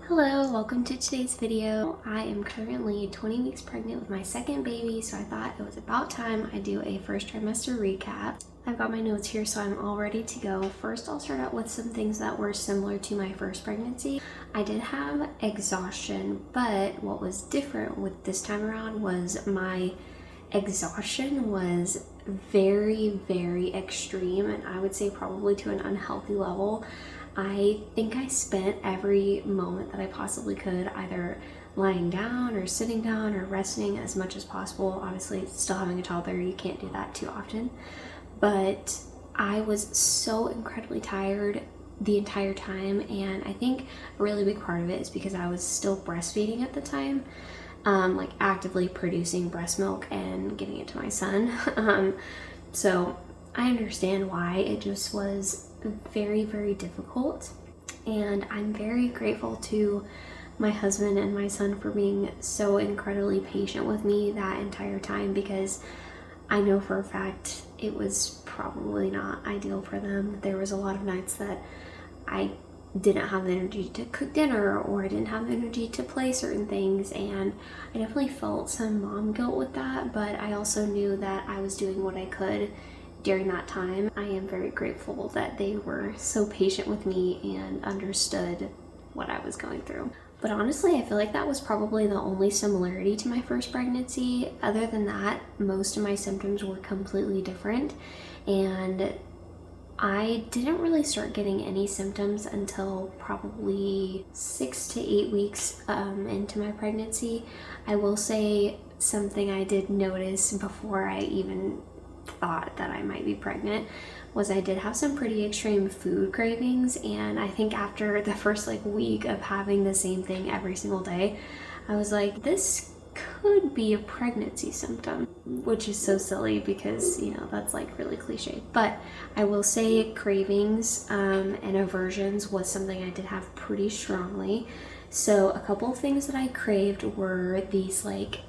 Hello, welcome to today's video. I am currently 20 weeks pregnant with my second baby, so I thought it was about time I do a first trimester recap. I've got my notes here, so I'm all ready to go. First, I'll start out with some things that were similar to my first pregnancy. I did have exhaustion, but what was different with this time around was my exhaustion was very, very extreme, and I would say probably to an unhealthy level. I think I spent every moment that I possibly could either lying down or sitting down or resting as much as possible. Obviously, still having a toddler, you can't do that too often. But I was so incredibly tired the entire time, and I think a really big part of it is because I was still breastfeeding at the time, like actively producing breast milk and giving it to my son. So I understand why it just was very, very difficult, and I'm very grateful to my husband and my son for being so incredibly patient with me that entire time, because I know for a fact it was probably not ideal for them. There was a lot of nights that I didn't have the energy to cook dinner, or I didn't have the energy to play certain things, and I definitely felt some mom guilt with that, but I also knew that I was doing what I could during that time. I am very grateful that they were so patient with me and understood what I was going through. But honestly, I feel like that was probably the only similarity to my first pregnancy. Other than that, most of my symptoms were completely different, and I didn't really start getting any symptoms until probably 6 to 8 weeks into my pregnancy. I will say something I did notice before I even thought that I might be pregnant was I did have some pretty extreme food cravings, and I think after the first week of having the same thing every single day, I was like, this could be a pregnancy symptom, which is so silly because that's really cliche. But I will say cravings and aversions was something I did have pretty strongly. So a couple of things that I craved were these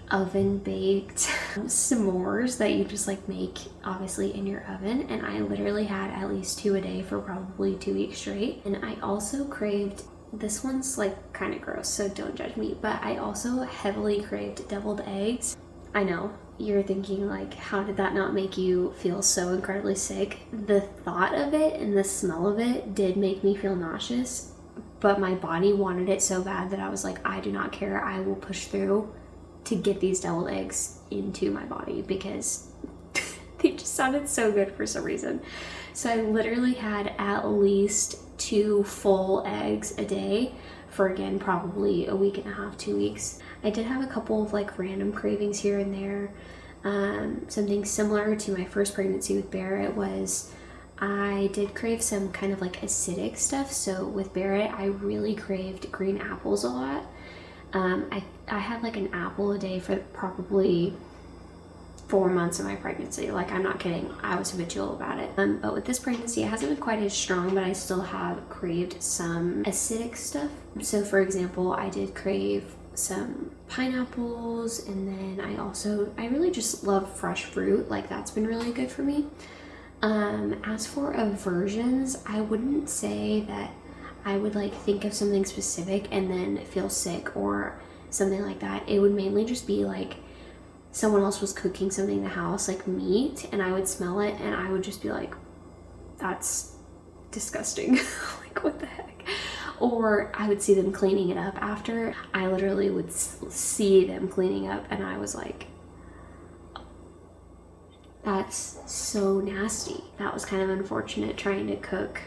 oven baked s'mores that you just make obviously in your oven, and I literally had at least 2 a day for probably 2 weeks straight. And I also craved, this one's kind of gross, so don't judge me, but I also heavily craved deviled eggs. I know you're thinking how did that not make you feel so incredibly sick? The thought of it and the smell of it did make me feel nauseous, but my body wanted it so bad that I was like, I do not care, I will push through to get these deviled eggs into my body because they just sounded so good for some reason. So I literally had at least 2 full eggs a day for, again, probably a week and a half, 2 weeks. I did have a couple of random cravings here and there. Something similar to my first pregnancy with Barrett was I did crave some kind of acidic stuff. So with Barrett, I really craved green apples a lot. I had an apple a day for probably 4 months of my pregnancy. I'm not kidding, I was habitual about it. But with this pregnancy, it hasn't been quite as strong, but I still have craved some acidic stuff. So for example, I did crave some pineapples, and then I really just love fresh fruit. That's been really good for me. As for aversions, I wouldn't say that I would think of something specific and then feel sick or something like that. It would mainly just be someone else was cooking something in the house, meat, and I would smell it and I would just be like, that's disgusting. What the heck? Or I would see them cleaning it up after. I literally would see them cleaning up and I was like, that's so nasty. That was kind of unfortunate trying to cook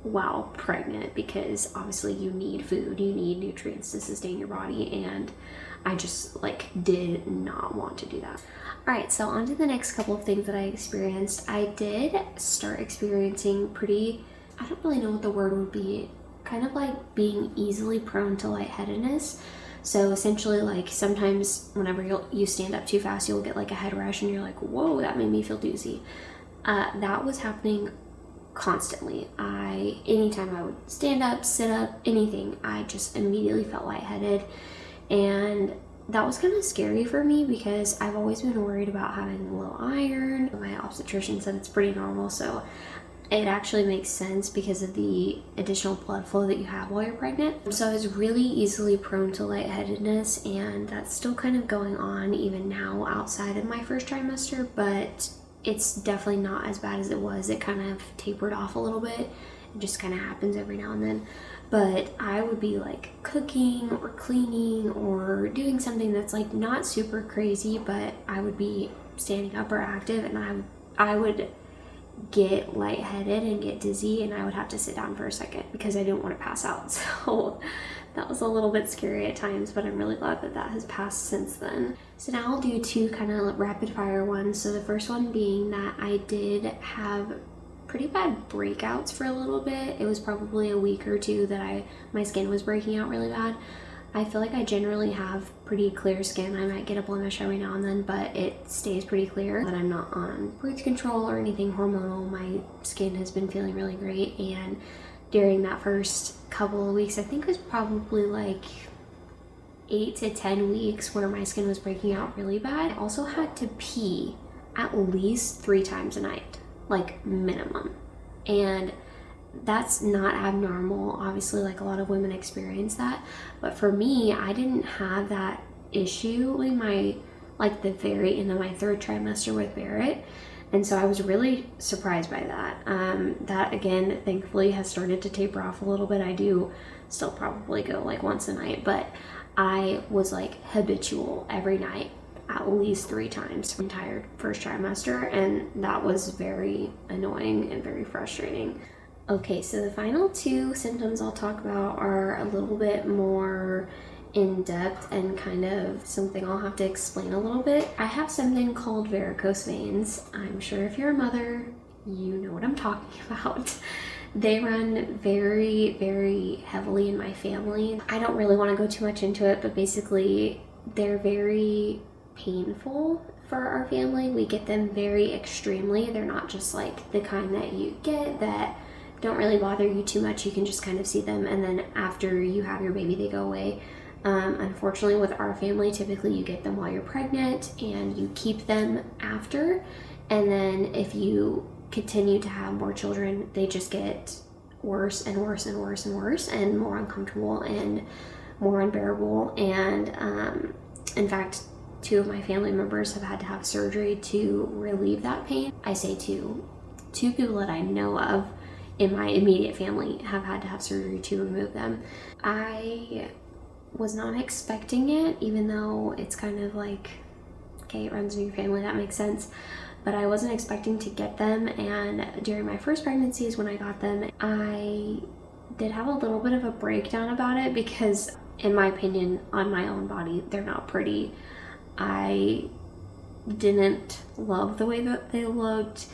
while pregnant, because obviously you need food, you need nutrients to sustain your body, and I just did not want to do that. Alright, so on to the next couple of things that I experienced. I did start experiencing I don't really know what the word would be, kind of being easily prone to lightheadedness. So essentially, sometimes whenever you stand up too fast, you'll get a head rush and you're like, whoa, that made me feel doozy. That was happening constantly. Anytime I would stand up, sit up, anything, I just immediately felt lightheaded. And that was kind of scary for me because I've always been worried about having low iron. My obstetrician said it's pretty normal, so it actually makes sense because of the additional blood flow that you have while you're pregnant. So I was really easily prone to lightheadedness, and that's still kind of going on even now outside of my first trimester, but it's definitely not as bad as it was. It kind of tapered off a little bit. It just kind of happens every now and then. But I would be like cooking or cleaning or doing something that's like not super crazy, but I would be standing up or active, and I would get lightheaded and get dizzy, and I would have to sit down for a second because I didn't want to pass out. So that was a little bit scary at times, but I'm really glad that that has passed since then. So now I'll do two kind of rapid fire ones. So the first one being that I did have pretty bad breakouts for a little bit. It was probably a week or two that my skin was breaking out really bad. I feel like I generally have pretty clear skin. I might get a blemish every now and then, but it stays pretty clear. That I'm not on birth control or anything hormonal. My skin has been feeling really great, and during that first couple of weeks, I think it was probably like 8 to 10 weeks where my skin was breaking out really bad. I also had to pee at least 3 times a night, like minimum. And that's not abnormal. Obviously, like a lot of women experience that, but for me, I didn't have that issue in the very end of my 3rd trimester with Barrett, and so I was really surprised by that. That again, thankfully, has started to taper off a little bit. I do still probably go like once a night, but I was like habitual every night at least 3 times the entire first trimester, and that was very annoying and very frustrating. Okay, so the final 2 symptoms I'll talk about are a little bit more in depth and kind of something I'll have to explain a little bit. I have something called varicose veins. I'm sure if you're a mother, you know what I'm talking about. They run very, very heavily in my family. I don't really want to go too much into it, but basically they're very painful for our family. We get them very extremely. They're not just like the kind that you get that don't really bother you too much. You can just kind of see them, and then after you have your baby, they go away. Unfortunately, with our family, typically you get them while you're pregnant and you keep them after, and then if you continue to have more children, they just get worse and worse and worse and worse and more uncomfortable and more unbearable. And in fact, 2 of my family members have had to have surgery to relieve that pain. I say 2 people that I know of in my immediate family have had to have surgery to remove them. I was not expecting it, even though it's kind of like, okay, it runs in your family, that makes sense. But I wasn't expecting to get them, and during my first pregnancies when I got them, I did have a little bit of a breakdown about it because, in my opinion, on my own body, they're not pretty. I didn't love the way that they looked.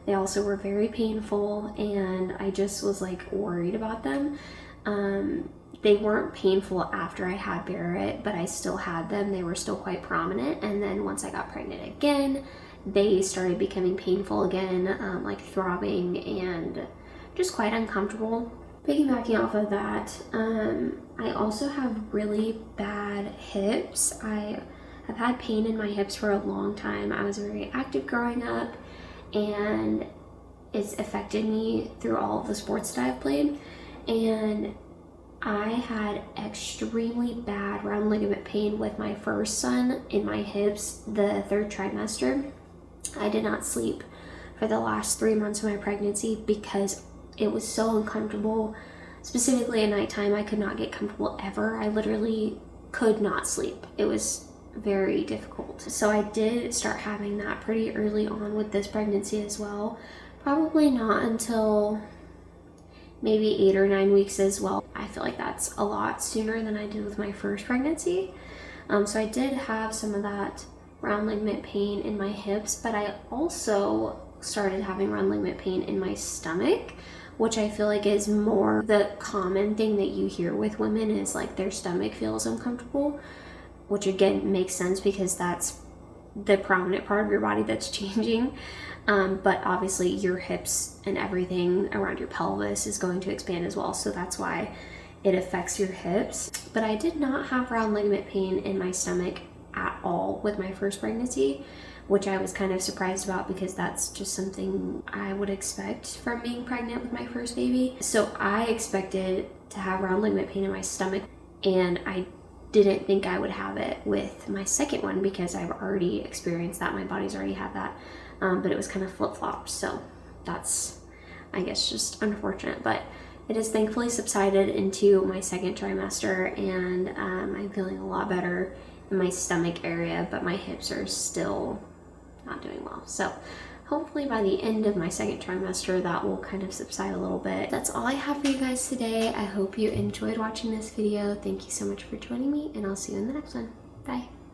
They also were very painful, and I just was like worried about them. They weren't painful after I had Barrett, but I still had them. They were still quite prominent. And then once I got pregnant again, they started becoming painful again, like throbbing and just quite uncomfortable. Piggybacking off of that, I also have really bad hips. I have had pain in my hips for a long time. I was very active growing up, and it's affected me through all of the sports that I've played. And I had extremely bad round ligament pain with my first son in my hips the 3rd trimester. I did not sleep for the last 3 months of my pregnancy because it was so uncomfortable. Specifically at nighttime, I could not get comfortable ever. I literally could not sleep. It was very difficult. So I did start having that pretty early on with this pregnancy as well. Probably not until maybe 8 or 9 weeks as well. I feel like that's a lot sooner than I did with my first pregnancy. So I did have some of that round ligament pain in my hips, but I also started having round ligament pain in my stomach, which I feel like is more the common thing that you hear with women, is like their stomach feels uncomfortable, which again makes sense because that's the prominent part of your body that's changing. But obviously your hips and everything around your pelvis is going to expand as well, so that's why it affects your hips. But I did not have round ligament pain in my stomach at all with my first pregnancy. which I was kind of surprised about because that's just something I would expect from being pregnant with my first baby. So I expected to have round ligament pain in my stomach, and I didn't think I would have it with my second one because I've already experienced that. My body's already had that, but it was kind of flip-flopped. So that's, I guess, just unfortunate, but it has thankfully subsided into my second trimester, and I'm feeling a lot better in my stomach area, but my hips are still not doing well. So hopefully by the end of my second trimester, that will kind of subside a little bit. That's all I have for you guys today. I hope you enjoyed watching this video. Thank you so much for joining me, and I'll see you in the next one. Bye.